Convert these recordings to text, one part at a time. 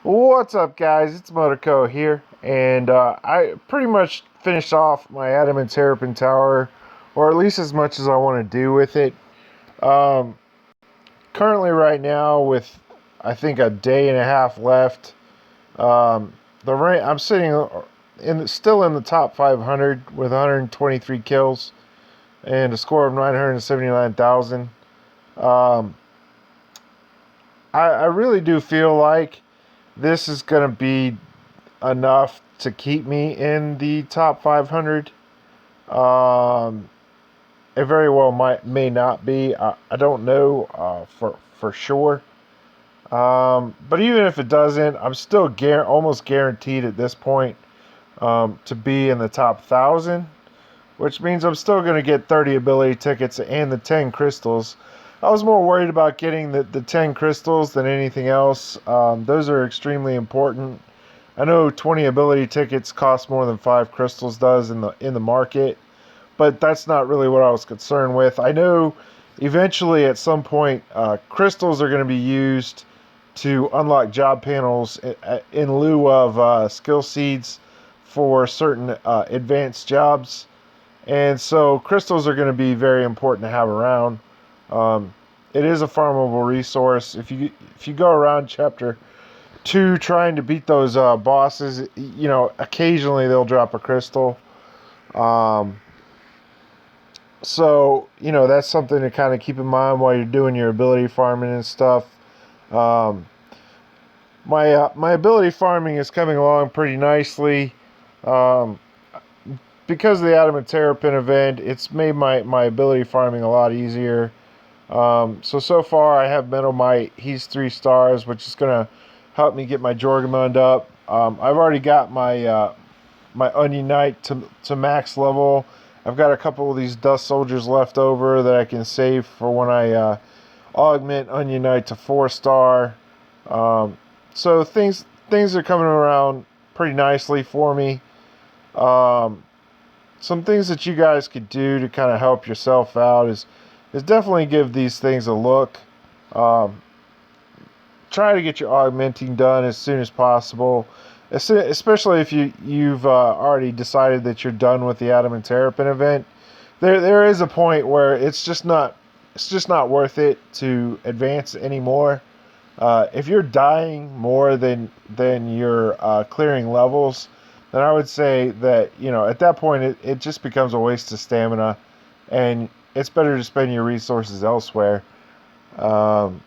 What's up, guys? It's Motorco here, and I pretty much finished off my Adamanterripan tower, or at least as much as I want to do with it. Um, Currently, right now, with I think a day and a half left, I'm sitting still in the top 500 with 123 kills and a score of 979,000. Um, I really do feel like this is going to be enough to keep me in the top 500. Um, it very well may not be. I don't know for sure. But even if it doesn't, I'm still almost guaranteed at this point to be in the top 1,000, which means I'm still going to get 30 ability tickets and the 10 crystals. I was more worried about getting the 10 crystals than anything else. Those are extremely important. I know 20 ability tickets cost more than 5 crystals does in the market, but that's not really what I was concerned with. I know eventually at some point crystals are going to be used to unlock job panels in lieu of skill seeds for certain advanced jobs, and so crystals are going to be very important to have around. Um, it is a farmable resource. If you go around chapter 2 trying to beat those bosses, occasionally they'll drop a crystal. Um, so that's something to kind of keep in mind while you're doing your ability farming and stuff. Um, my ability farming is coming along pretty nicely. Um, because of the Adamanterripan event, it's made my ability farming a lot easier. So far I have Metal Might. He's 3 stars, which is going to help me get my Jorgamund up. I've already got my Onion Knight to max level. I've got a couple of these Dust Soldiers left over that I can save for when I augment Onion Knight to 4-star. So things are coming around pretty nicely for me. Um, some things that you guys could do to kind of help yourself out is definitely give these things a look. Um, Try to get your augmenting done as soon as possible, especially if you've already decided that you're done with the Adamanterripan event. There is a point where it's just not worth it to advance anymore. If you're dying more than you're clearing levels, then I would say that at that point it just becomes a waste of stamina, and it's better to spend your resources elsewhere. Um,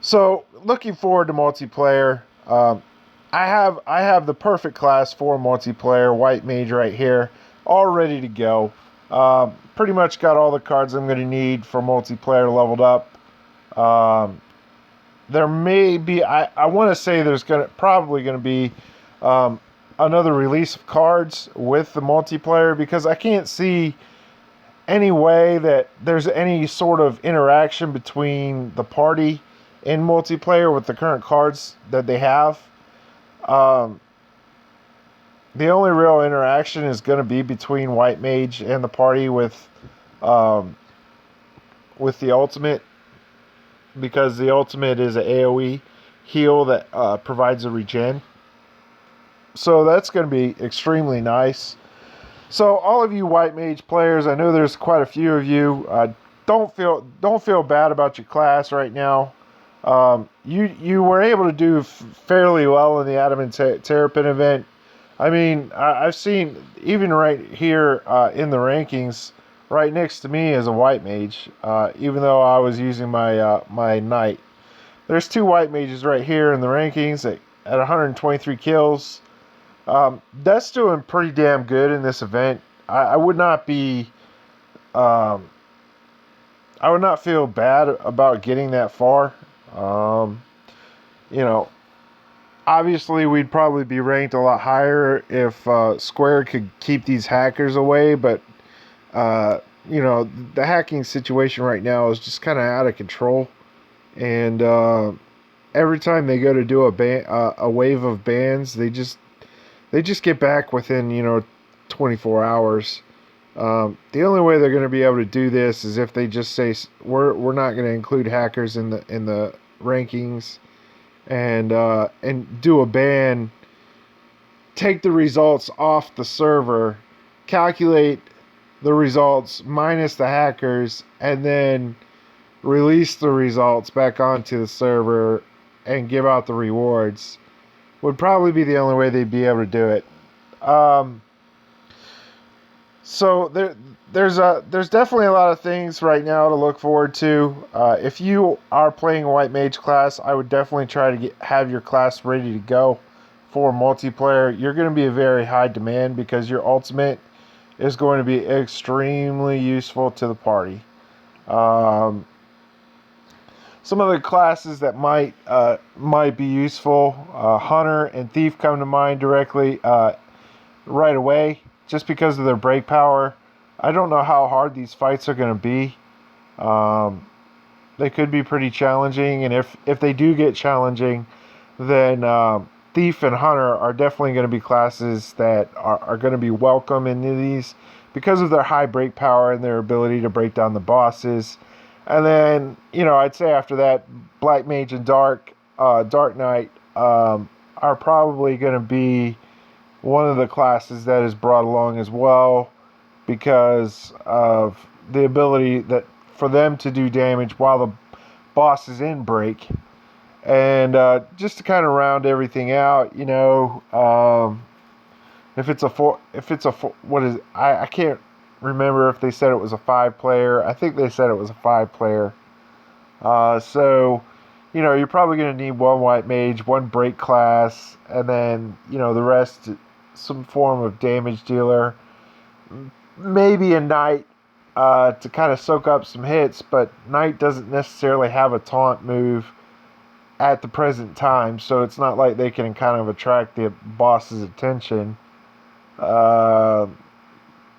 so looking forward to multiplayer. I have the perfect class for multiplayer, White Mage right here, all ready to go. Pretty much got all the cards I'm going to need for multiplayer leveled up. Um, there may be, I want to say there's probably going to be um, another release of cards with the multiplayer, because I can't see any way that there's any sort of interaction between the party in multiplayer with the current cards that they have. Um, the only real interaction is going to be between White Mage and the party um, with the ultimate, because the ultimate is an AoE heal that provides a regen. So that's going to be extremely nice. So all of you White Mage players, I know there's quite a few of you. Don't feel bad about your class right now. You were able to do fairly well in the Adamanterripan event. I mean, I've seen even right here in the rankings, right next to me is a White Mage. Even though I was using my Knight, there's 2 White Mages right here in the rankings at 123 kills. That's doing pretty damn good in this event. I would not be, um, I would not feel bad about getting that far. Um, you know, Obviously we'd probably be ranked a lot higher if Square could keep these hackers away, but uh, the hacking situation right now is just kind of out of control, and every time they go to do a wave of bans, they just get back within 24 hours. The only way they're going to be able to do this is if they just say we're not going to include hackers in the rankings, and do a ban, take the results off the server, calculate the results minus the hackers, and then release the results back onto the server and give out the rewards, would probably be the only way they'd be able to do it. So there's definitely a lot of things right now to look forward to. If you are playing a white mage class, I would definitely try to have your class ready to go for multiplayer. You're going to be a very high demand because your ultimate is going to be extremely useful to the party. Some of the classes that might be useful, Hunter and Thief come to mind directly right away, just because of their break power. I don't know how hard these fights are going to be. They could be pretty challenging, and if they do get challenging, then Thief and Hunter are definitely going to be classes that are going to be welcome in these because of their high break power and their ability to break down the bosses. And then, I'd say after that, Black Mage and Dark Knight are probably going to be one of the classes that is brought along as well, because of the ability that for them to do damage while the boss is in break. And just to kind of round everything out, if it's a what is it? I can't remember if they said it was a 5-player. I think they said it was a 5-player. So, you're probably going to need one white mage, one break class, and then, the rest, some form of damage dealer. Maybe a knight to kind of soak up some hits, but knight doesn't necessarily have a taunt move at the present time, so it's not like they can kind of attract the boss's attention.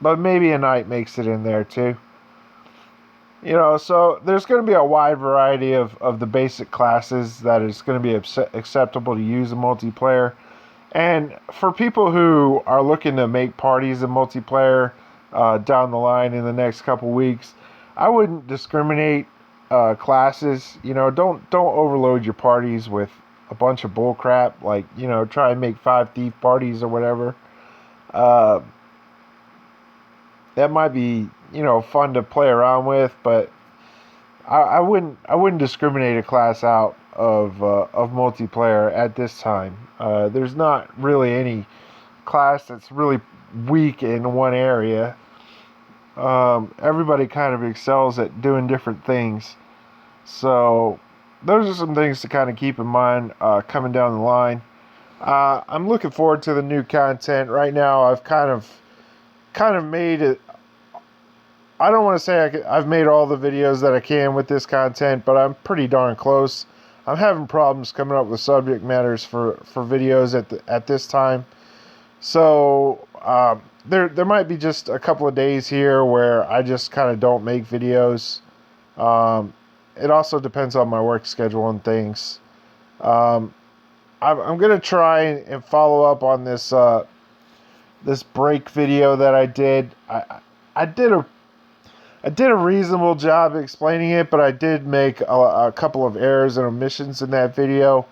But maybe a knight makes it in there too. So there's going to be a wide variety of the basic classes that is going to be acceptable to use in multiplayer. And for people who are looking to make parties in multiplayer down the line in the next couple weeks, I wouldn't discriminate classes. Don't overload your parties with a bunch of bull crap. Like, try and make 5 thief parties or whatever. That might be, fun to play around with, but I wouldn't discriminate a class out of multiplayer at this time. There's not really any class that's really weak in one area. Everybody kind of excels at doing different things. So those are some things to kind of keep in mind coming down the line. I'm looking forward to the new content. Right now, I've kind of made it. I don't want to say I've made all the videos that I can with this content, but I'm pretty darn close. I'm having problems coming up with subject matters for videos at this time. So there might be just a couple of days here where I just kind of don't make videos. It also depends on my work schedule and things. I'm going to try and follow up on this this break video that I did. I did a reasonable job explaining it, but I did make a couple of errors and omissions in that video.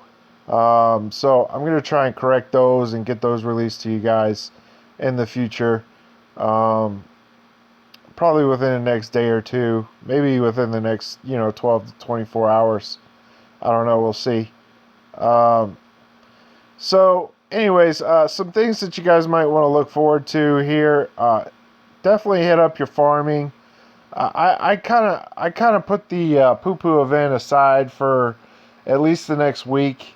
So I'm going to try and correct those and get those released to you guys in the future. Probably within the next day or two. Maybe within the next, 12 to 24 hours. I don't know. We'll see. So anyways, some things that you guys might want to look forward to here. Definitely hit up your farming. I kind of put the poo-poo event aside for at least the next week,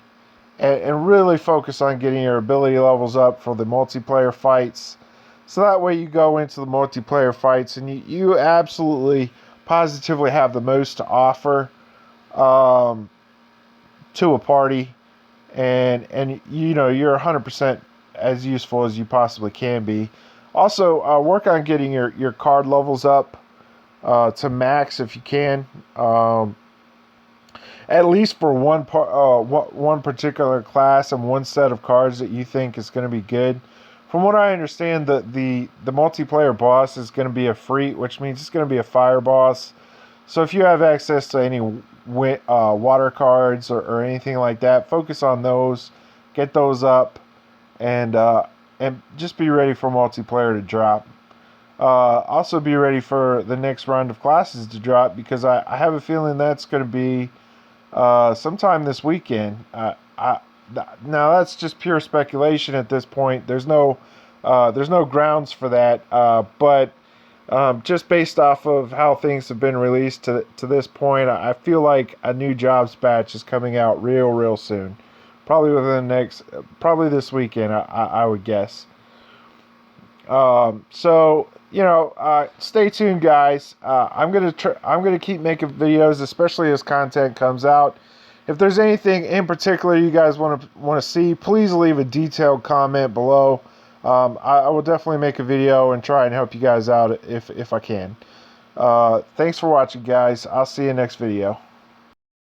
and really focus on getting your ability levels up for the multiplayer fights. So that way you go into the multiplayer fights and you absolutely positively have the most to offer to a party, and you're 100% as useful as you possibly can be. Also, work on getting your card levels up to max if you can. At least for one particular class and one set of cards that you think is going to be good. From what I understand, the multiplayer boss is going to be a free, which means it's going to be a fire boss. So if you have access to any water cards or anything like that. Focus on those, get those up, and just be ready for multiplayer to drop. Also be ready for the next round of classes to drop, because I have a feeling that's going to be sometime this weekend. Now that's just pure speculation at this point. There's no grounds for that, but just based off of how things have been released to this point, I feel like a new jobs batch is coming out real soon. Probably within probably this weekend, I would guess. So stay tuned, guys. I'm gonna keep making videos, especially as content comes out. If there's anything in particular you guys want to see, please leave a detailed comment below. I will definitely make a video and try and help you guys out if I can. Thanks for watching, guys. I'll see you next video.